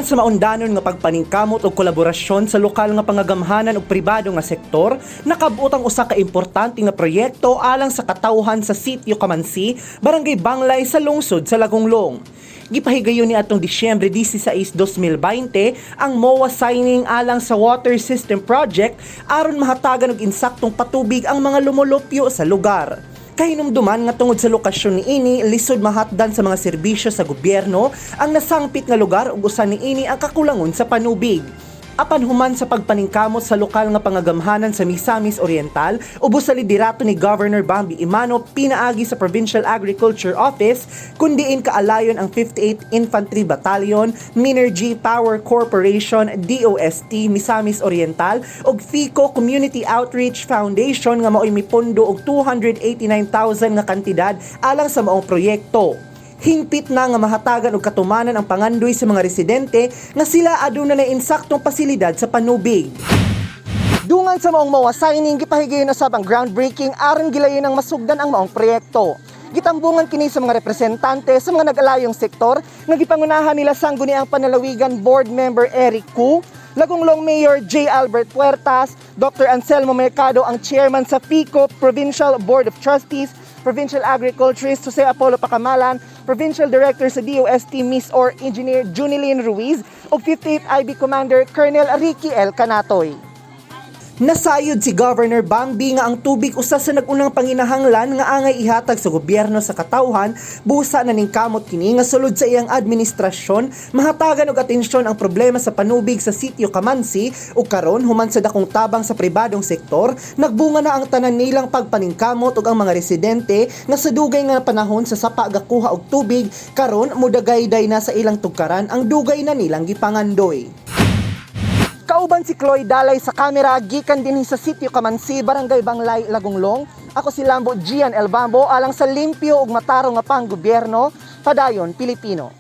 Human sa maundanon nga pagpaningkamot og kolaborasyon sa lokal nga pangagamhanan ug pribado nga sektor, nakabutang usa ka importante nga proyekto alang sa katawhan sa Sitio Kamansi, Barangay Banglay sa lungsod sa Lagonglong. Gipahigayon ni atong Disyembre 16, 2020 ang MOA signing alang sa Water System Project aron mahatagan og insaktong patubig ang mga lumulupyo sa lugar. Kahinumduman nga tungod sa lokasyon ni ini, lisod mahatdan sa mga serbisyo sa gobyerno ang nasangpit nga lugar ug usa ni ini ang kakulangon sa panubig. Apan human sa pagpaningkamot sa lokal nga pangagamhanan sa Misamis Oriental, ubos sa liderato ni Governor Bambi Imano pinaagi sa Provincial Agriculture Office, kundiin kaalayon ang 58th Infantry Battalion, Minergy Power Corporation, DOST Misamis Oriental ug FICO Community Outreach Foundation nga mao'y mipondo og 289,000 nga kantidad alang sa maong proyekto. Hingpit na nga mahatagan og katumanan ang pangandoy sa mga residente nga sila aduna na insaktong pasilidad sa panubig. Dungan sa maong MOA signing, gipahigayon na sab ang groundbreaking aron gilayon ang masugdan ang maong proyekto. Gitambungan kini sa mga representante sa mga nag-alayong sektor nga gipangunahan nila sangguni ang Panalawigan Board Member Eric Cu, Lagonglong Mayor J. Albert Puertas, Dr. Anselmo Mercado ang chairman sa FICO Provincial Board of Trustees, Provincial Agriculturist Jose Apollo Pacamalan, Provincial Director sa DOST Miss or Engineer Junilyn Ruiz o 58th IB Commander Colonel Ricky L. Canatoy. Nasayod si Governor Bambi nga ang tubig usa sa nagunang panginahanglan nga angay ihatag sa gobyerno sa katawhan, busa na ning kamot kini nga sulod sa iyang administrasyon mahatagan og atensyon ang problema sa panubig sa Sitio Kamansi ug karon human sa dakong tabang sa pribadong sektor, nagbunga na ang tanan nilang pagpaningkamot ug ang mga residente nga sa dugay nga panahon sa sapa gakuha og tubig karon mudagayday na sa ilang tugkaran ang dugay na nilang gipangandoy. Kauban si Chloe Dalay sa kamera gikan dinhi sa Sitio Kamansi, Barangay Banglay, Lagonglong. Ako si Lambo Gian El Bambo alang sa limpyo ug matarong nga panggobyerno, padayon Pilipino.